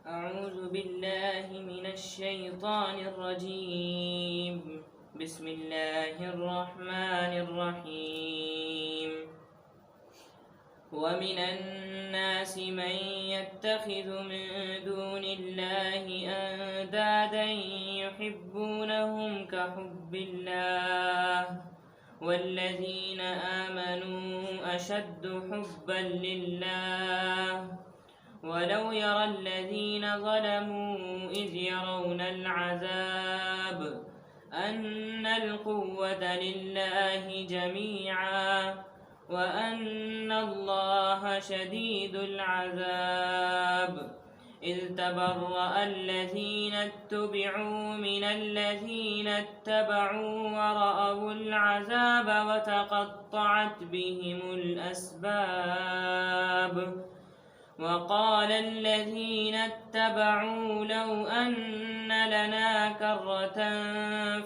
أعوذ بالله من الشيطان الرجيم. بسم الله الرحمن الرحيم. ومن الناس من يتخذ من دون الله أندادا يحبونهم كحب الله والذين آمنوا أشد حبا لله ولو يرى الذين ظلموا إذ يرون العذاب أن القوة لله جميعا وأن الله شديد العذاب. إذ تبرأ الذين اتبعوا من الذين اتبعوا ورأوا العذاب وتقطعت بهم الأسباب. وقال الذين اتبعوا لو أن لنا كرة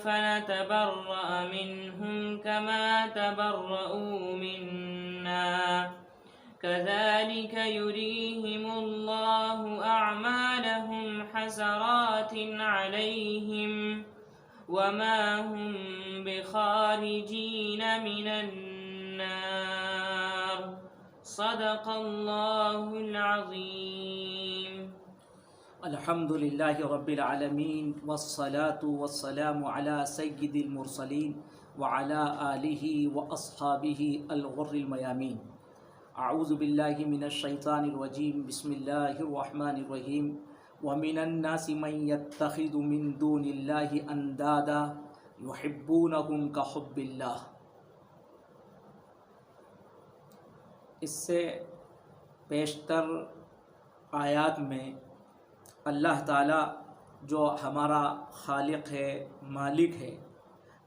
فنتبرأ منهم كما تبرؤوا منا كذلك يريهم الله أعمالهم حسرات عليهم وما هم بخارجين من النار. صدق اللہ العظیم. الحمد للہ رب العالمین والصلاة والسلام علی سید المرسلین وعلی آلہ واصحابہ الغر المیامین. اعوذ باللہ من الشیطان الرجیم. بسم اللہ الرحمن الرحیم. ومن الناس من يتخذ من دون اللہ اندادا یحبونہم کحب اللہ. اس سے بیشتر آیات میں اللہ تعالیٰ جو ہمارا خالق ہے، مالک ہے،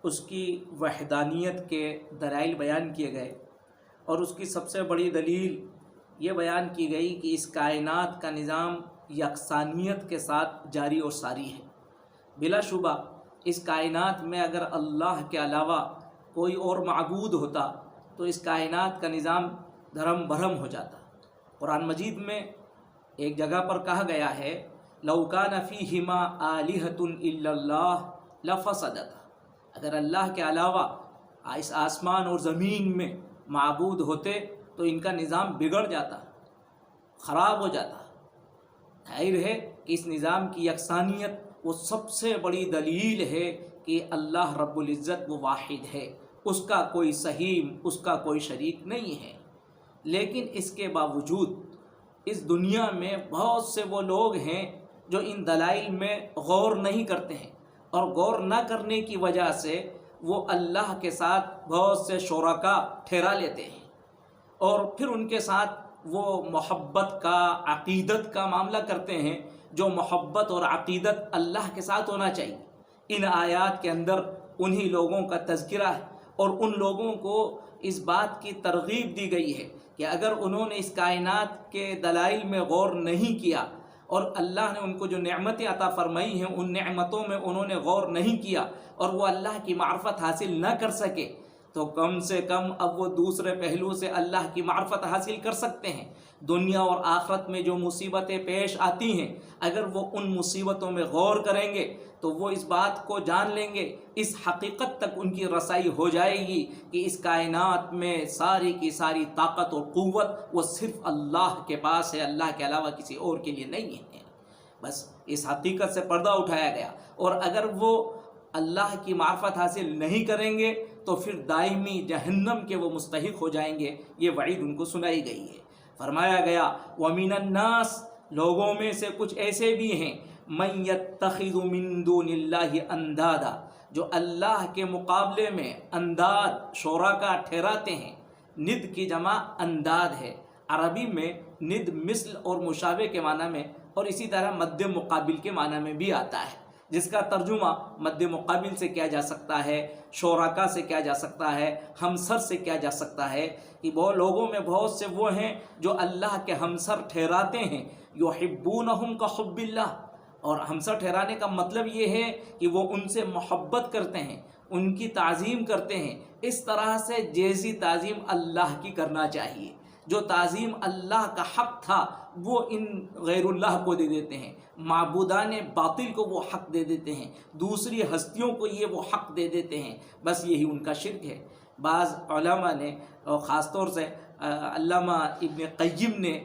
اس کی وحدانیت کے دلائل بیان کیے گئے، اور اس کی سب سے بڑی دلیل یہ بیان کی گئی کہ اس کائنات کا نظام یکسانیت کے ساتھ جاری اور ساری ہے. بلا شبہ اس کائنات میں اگر اللہ کے علاوہ کوئی اور معبود ہوتا تو اس کائنات کا نظام دھرم بھرم ہو جاتا. قرآن مجید میں ایک جگہ پر کہا گیا ہے لَوْ كَانَ فِيهِمَا آلِهَةٌ إِلَّا اللَّهُ لَفَسَدَتَا. اگر اللہ کے علاوہ اس آسمان اور زمین میں معبود ہوتے تو ان کا نظام بگڑ جاتا، خراب ہو جاتا. ظاہر ہے کہ اس نظام کی یکسانیت وہ سب سے بڑی دلیل ہے کہ اللہ رب العزت وہ واحد ہے، اس کا کوئی سہیم، اس کا کوئی شریک نہیں ہے. لیکن اس کے باوجود اس دنیا میں بہت سے وہ لوگ ہیں جو ان دلائل میں غور نہیں کرتے ہیں، اور غور نہ کرنے کی وجہ سے وہ اللہ کے ساتھ بہت سے شرکا ٹھہرا لیتے ہیں، اور پھر ان کے ساتھ وہ محبت کا، عقیدت کا معاملہ کرتے ہیں جو محبت اور عقیدت اللہ کے ساتھ ہونا چاہیے. ان آیات کے اندر انہی لوگوں کا تذکرہ ہے، اور ان لوگوں کو اس بات کی ترغیب دی گئی ہے کہ اگر انہوں نے اس کائنات کے دلائل میں غور نہیں کیا اور اللہ نے ان کو جو نعمتیں عطا فرمائی ہیں ان نعمتوں میں انہوں نے غور نہیں کیا اور وہ اللہ کی معرفت حاصل نہ کر سکے، تو کم سے کم اب وہ دوسرے پہلو سے اللہ کی معرفت حاصل کر سکتے ہیں. دنیا اور آخرت میں جو مصیبتیں پیش آتی ہیں اگر وہ ان مصیبتوں میں غور کریں گے تو وہ اس بات کو جان لیں گے، اس حقیقت تک ان کی رسائی ہو جائے گی کہ اس کائنات میں ساری کی ساری طاقت اور قوت وہ صرف اللہ کے پاس ہے، اللہ کے علاوہ کسی اور کے لیے نہیں ہے. بس اس حقیقت سے پردہ اٹھایا گیا، اور اگر وہ اللہ کی معرفت حاصل نہیں کریں گے تو پھر دائمی جہنم کے وہ مستحق ہو جائیں گے. یہ وعید ان کو سنائی گئی ہے. فرمایا گیا وَمِنَ النَّاسِ، لوگوں میں سے کچھ ایسے بھی ہیں مَن يَتَّخِذُ مِن دُونِ اللَّهِ أَندَادًا، جو اللہ کے مقابلے میں انداد، شرکا ٹھہراتے ہیں. ند کی جمع انداد ہے. عربی میں ند مثل اور مشابہ کے معنی میں، اور اسی طرح مد مقابل کے معنی میں بھی آتا ہے، جس کا ترجمہ مد مقابل سے کیا جا سکتا ہے، شرکا سے کیا جا سکتا ہے، ہمسر سے کیا جا سکتا ہے. کہ وہ لوگوں میں بہت سے وہ ہیں جو اللہ کے ہمسر ٹھہراتے ہیں. یحبونہم کحب اللہ، اور ہمسر ٹھہرانے کا مطلب یہ ہے کہ وہ ان سے محبت کرتے ہیں، ان کی تعظیم کرتے ہیں اس طرح سے جیسی تعظیم اللہ کی کرنا چاہیے. جو تعظیم اللہ کا حق تھا وہ ان غیر اللہ کو دے دیتے ہیں، معبودان باطل کو وہ حق دے دیتے ہیں، دوسری ہستیوں کو یہ وہ حق دے دیتے ہیں، بس یہی ان کا شرک ہے۔ بعض علماء نے اور خاص طور سے علامہ ابن قیم نے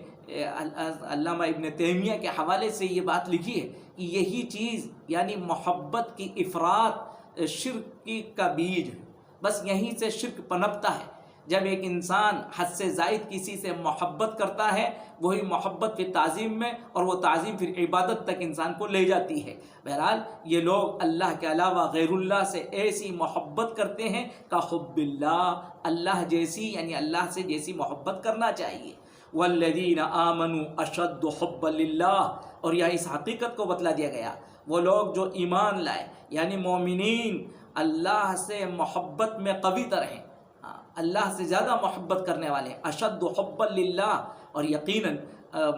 علامہ ابن تیمیہ کے حوالے سے یہ بات لکھی ہے کہ یہی چیز یعنی محبت کی افراط شرک کا بیج ہے، بس یہیں سے شرک پنپتا ہے۔ جب ایک انسان حد سے زائد کسی سے محبت کرتا ہے، وہی محبت پھر تعظیم میں، اور وہ تعظیم پھر عبادت تک انسان کو لے جاتی ہے۔ بہرحال یہ لوگ اللہ کے علاوہ غیر اللہ سے ایسی محبت کرتے ہیں کہ حب اللہ، اللہ جیسی یعنی اللہ سے جیسی محبت کرنا چاہیے۔ والذین آمنوا اشد حبا للہ، اور یہاں اس حقیقت کو بتلا دیا گیا، وہ لوگ جو ایمان لائے یعنی مومنین اللہ سے محبت میں قوی تر ہیں، اللہ سے زیادہ محبت کرنے والے، اشد حبا للہ، اور یقیناً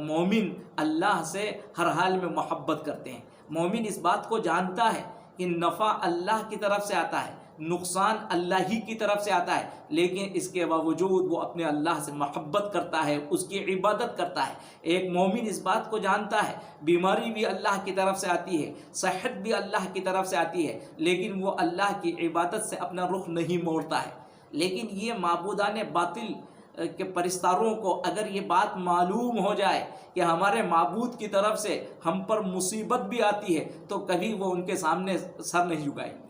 مومن اللہ سے ہر حال میں محبت کرتے ہیں۔ مومن اس بات کو جانتا ہے کہ نفع اللہ کی طرف سے آتا ہے، نقصان اللہ ہی کی طرف سے آتا ہے، لیکن اس کے باوجود وہ اپنے اللہ سے محبت کرتا ہے، اس کی عبادت کرتا ہے۔ ایک مومن اس بات کو جانتا ہے بیماری بھی اللہ کی طرف سے آتی ہے، صحت بھی اللہ کی طرف سے آتی ہے، لیکن وہ اللہ کی عبادت سے اپنا رخ نہیں موڑتا ہے۔ لیکن یہ معبودان باطل کے پرستاروں کو اگر یہ بات معلوم ہو جائے کہ ہمارے معبود کی طرف سے ہم پر مصیبت بھی آتی ہے، تو کبھی وہ ان کے سامنے سر نہیں جھکائیں گے،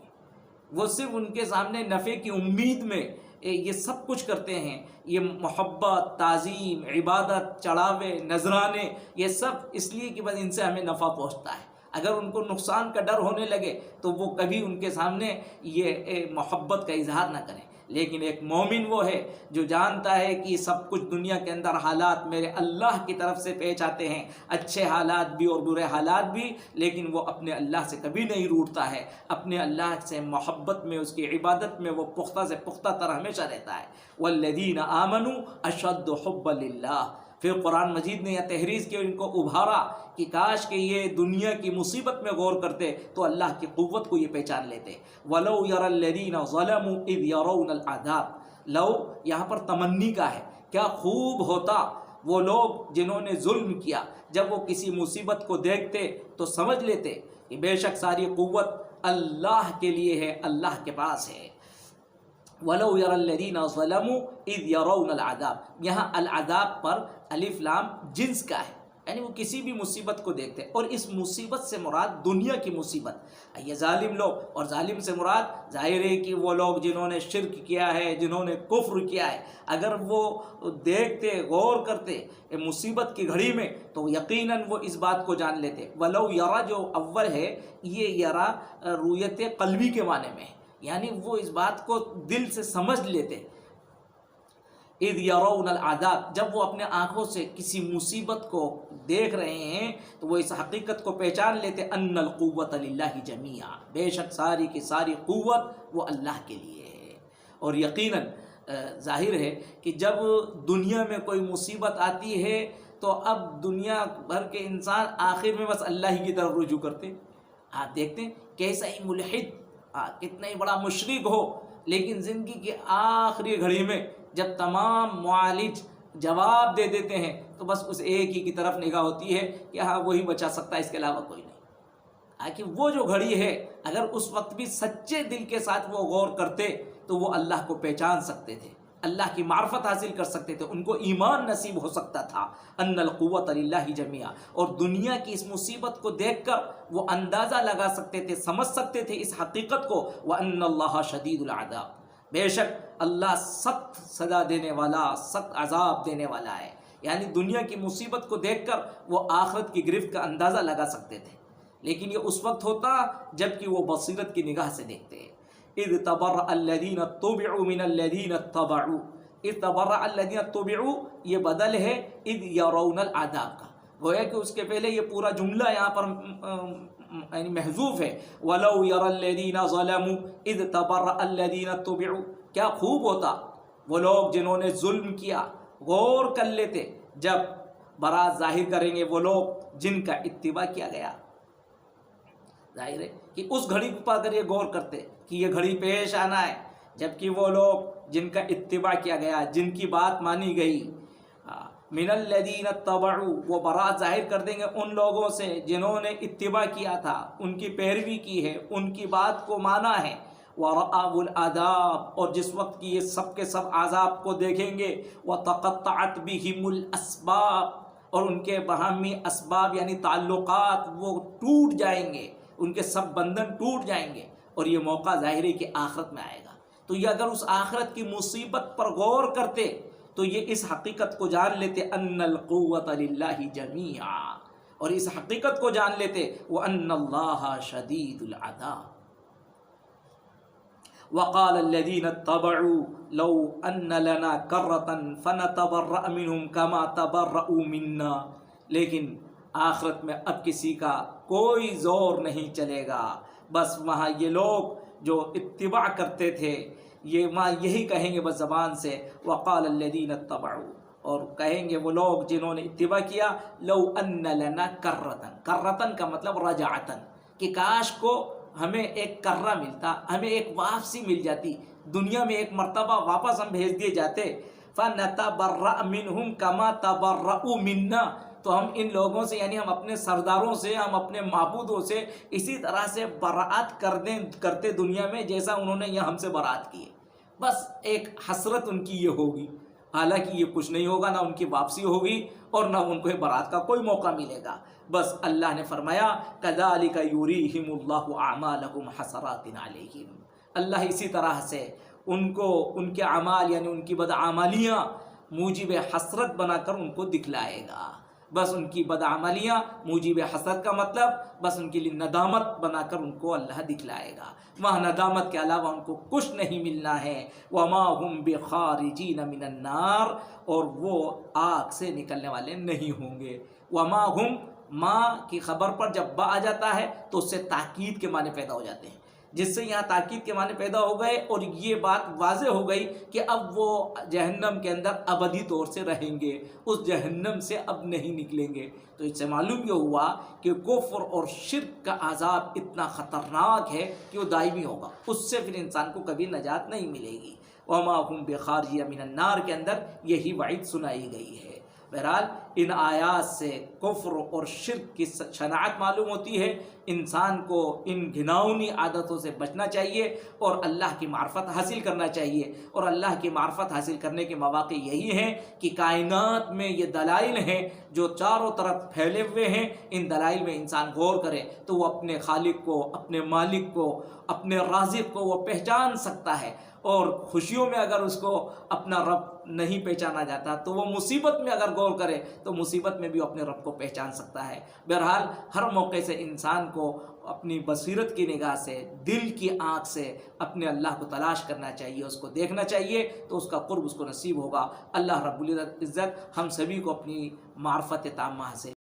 وہ صرف ان کے سامنے نفع کی امید میں یہ سب کچھ کرتے ہیں۔ یہ محبت، تعظیم، عبادت، چڑھاوے، نذرانے، یہ سب اس لیے کہ بس ان سے ہمیں نفع پہنچتا ہے۔ اگر ان کو نقصان کا ڈر ہونے لگے تو وہ کبھی ان کے سامنے یہ محبت کا اظہار نہ کریں۔ لیکن ایک مومن وہ ہے جو جانتا ہے کہ سب کچھ دنیا کے اندر حالات میرے اللہ کی طرف سے پیش آتے ہیں، اچھے حالات بھی اور برے حالات بھی، لیکن وہ اپنے اللہ سے کبھی نہیں روٹتا ہے، اپنے اللہ سے محبت میں، اس کی عبادت میں وہ پختہ سے پختہ تر ہمیشہ رہتا ہے۔ والذین آمنوا اشد حبا للہ۔ پھر قرآن مجید نے یہ تحریض کی، ان کو ابھارا کہ کاش کہ یہ دنیا کی مصیبت میں غور کرتے تو اللہ کی قوت کو یہ پہچان لیتے۔ وَلَوْ يَرَى الَّذِينَ ظَلَمُوا إِذْ يَرَوْنَ الْعَذَابَ، لو یہاں پر تمنی کا ہے، کیا خوب ہوتا وہ لوگ جنہوں نے ظلم کیا جب وہ کسی مصیبت کو دیکھتے تو سمجھ لیتے کہ بے شک ساری قوت اللہ کے لیے ہے، اللہ کے پاس ہے۔ وَلَوْ يَرَى الَّذِينَ ظَلَمُوا إِذْ يَرَوْنَ الْعَذَابَ، یہاں العذاب پر الف لام جنس کا ہے، یعنی وہ کسی بھی مصیبت کو دیکھتے، اور اس مصیبت سے مراد دنیا کی مصیبت۔ یہ ظالم لوگ، اور ظالم سے مراد ظاہر ہے کہ وہ لوگ جنہوں نے شرک کیا ہے، جنہوں نے کفر کیا ہے، اگر وہ دیکھتے، غور کرتے مصیبت کی گھڑی میں تو یقیناً وہ اس بات کو جان لیتے۔ ولو یرا جو اول ہے، یہ یرا رویت قلبی کے معنی میں ہے، یعنی وہ اس بات کو دل سے سمجھ لیتے۔ اذ یرون العذاب، جب وہ اپنے آنکھوں سے کسی مصیبت کو دیکھ رہے ہیں تو وہ اس حقیقت کو پہچان لیتے ان القوت للہ جمیعا، بے شک ساری کی ساری قوت وہ اللہ کے لیے ہے۔ اور یقیناً ظاہر ہے کہ جب دنیا میں کوئی مصیبت آتی ہے تو اب دنیا بھر کے انسان آخر میں بس اللہ ہی کی طرف رجوع کرتے۔ آپ دیکھتے ہیں کیسا ہی ملحد، کتنا ہی بڑا مشرک ہو، لیکن زندگی کی آخری گھڑی میں جب تمام معالج جواب دے دیتے ہیں تو بس اس ایک ہی کی طرف نگاہ ہوتی ہے کہ ہاں وہی بچا سکتا ہے، اس کے علاوہ کوئی نہیں۔ کہ وہ جو گھڑی ہے اگر اس وقت بھی سچے دل کے ساتھ وہ غور کرتے تو وہ اللہ کو پہچان سکتے تھے، اللہ کی معرفت حاصل کر سکتے تھے، ان کو ایمان نصیب ہو سکتا تھا۔ ان القوت للہ جمیعا، اور دنیا کی اس مصیبت کو دیکھ کر وہ اندازہ لگا سکتے تھے، سمجھ سکتے تھے اس حقیقت کو، وان اللہ شدید العذاب، بے شک اللہ سخت سزا دینے والا، سخت عذاب دینے والا ہے۔ یعنی دنیا کی مصیبت کو دیکھ کر وہ آخرت کی گرفت کا اندازہ لگا سکتے تھے، لیکن یہ اس وقت ہوتا جب کہ وہ بصیرت کی نگاہ سے دیکھتے ہیں۔ اذ تبرأ الذین اتبعوا من الذین اتبعوا، اذ تبرأ الذین اتبعوا یہ بدل ہے اذ یرون العذاب کا، گویا کہ اس کے پہلے یہ پورا جملہ یہاں پر یعنی محذوف ہے۔ وَلَوْ يَرَى الَّذِينَ ظَلَمُوا اِذْ تَبَرَّأَ الَّذِينَ اتُّبِعُوا، کیا خوب ہوتا وہ لوگ جنہوں نے ظلم کیا غور کر لیتے جب برات ظاہر کریں گے وہ لوگ جن کا اتباع کیا گیا۔ ظاہر ہے کہ اس گھڑی پر اگر یہ غور کرتے کہ یہ گھڑی پیش آنا ہے جبکہ وہ لوگ جن کا اتباع کیا گیا، جن کی بات مانی گئی، من الذین اتبعوا، وہ برات ظاہر کر دیں گے ان لوگوں سے جنہوں نے اتباع کیا تھا، ان کی پیروی کی ہے، ان کی بات کو مانا ہے، وَرَأَوُا الْعَذَابَ، اور جس وقت کی یہ سب کے سب عذاب کو دیکھیں گے، وَتَقَطَّعَتْ بِهِمُ الْأَسْبَابُ، اور ان کے باہمی اسباب یعنی تعلقات وہ ٹوٹ جائیں گے، ان کے سب بندھن ٹوٹ جائیں گے، اور یہ موقع ظاہر ہے کہ آخرت میں آئے گا۔ تو یہ اگر اس آخرت کی مصیبت پر غور کرتے تو یہ اس حقیقت کو جان لیتے ان القوۃ للہ جمیعا، اور اس حقیقت کو جان لیتے وان اللہ شدید العذاب۔ وقال الذين اتبعوا لو ان لنا کرۃ فنتبرأ منهم كما تبرؤوا منا، لیکن آخرت میں اب کسی کا کوئی زور نہیں چلے گا، بس وہاں یہ لوگ جو اتباع کرتے تھے یہ ماں یہی کہیں گے بس زبان سے، وقال الذین اتبعوا، اور کہیں گے وہ لوگ جنہوں نے اتباع کیا، لو ان لنا کرۃ، کرۃ کا مطلب رجعۃ، کہ کاش کو ہمیں ایک کرہ ملتا، ہمیں ایک واپسی مل جاتی، دنیا میں ایک مرتبہ واپس ہم بھیج دیے جاتے، فنتبرأ منہم کما تبرؤوا منا، تو ہم ان لوگوں سے یعنی ہم اپنے سرداروں سے، ہم اپنے معبودوں سے اسی طرح سے برات کرتے دنیا میں جیسا انہوں نے یہاں ہم سے برات کی ہے۔ بس ایک حسرت ان کی یہ ہوگی، حالانکہ یہ کچھ نہیں ہوگا، نہ ان کی واپسی ہوگی اور نہ ان کو برات کا کوئی موقع ملے گا۔ بس اللہ نے فرمایا کذالک یریہم اللہ اعمالہم حسرات علیہم، اللہ اسی طرح سے ان کو ان کے اعمال یعنی ان کی بدعمالیاں موجب حسرت بنا کر ان کو دکھلائے گا۔ بس ان کی بدعملیاں موجب حسرت کا مطلب بس ان کے لیے ندامت بنا کر ان کو اللہ دکھلائے گا، وہاں ندامت کے علاوہ ان کو کچھ نہیں ملنا ہے۔ وما هم بخارجین من النار، اور وہ آگ سے نکلنے والے نہیں ہوں گے۔ وما هم، ماں کی خبر پر جب با آ جاتا ہے تو اس سے تاکید کے معنی پیدا ہو جاتے ہیں، جس سے یہاں تاکید کے معنی پیدا ہو گئے اور یہ بات واضح ہو گئی کہ اب وہ جہنم کے اندر ابدی طور سے رہیں گے، اس جہنم سے اب نہیں نکلیں گے۔ تو اس سے معلوم یہ ہوا کہ کفر اور شرک کا عذاب اتنا خطرناک ہے کہ وہ دائمی ہوگا، اس سے پھر انسان کو کبھی نجات نہیں ملے گی۔ وما هم بخارجین من النار کے اندر یہی وعید سنائی گئی ہے۔ بہرحال ان آیات سے کفر اور شرک کی شناعت معلوم ہوتی ہے، انسان کو ان گھناؤنی عادتوں سے بچنا چاہیے اور اللہ کی معرفت حاصل کرنا چاہیے، اور اللہ کی معرفت حاصل کرنے کے مواقع یہی ہیں کہ کائنات میں یہ دلائل ہیں جو چاروں طرف پھیلے ہوئے ہیں، ان دلائل میں انسان غور کرے تو وہ اپنے خالق کو، اپنے مالک کو، اپنے رازق کو وہ پہچان سکتا ہے، اور خوشیوں میں اگر اس کو اپنا رب نہیں پہچانا جاتا تو وہ مصیبت میں اگر غور کرے تو مصیبت میں بھی اپنے رب کو پہچان سکتا ہے۔ بہرحال ہر موقع سے انسان کو اپنی بصیرت کی نگاہ سے، دل کی آنکھ سے اپنے اللہ کو تلاش کرنا چاہیے، اس کو دیکھنا چاہیے، تو اس کا قرب اس کو نصیب ہوگا۔ اللہ رب العزت ہم سبھی کو اپنی معرفت تامہ سے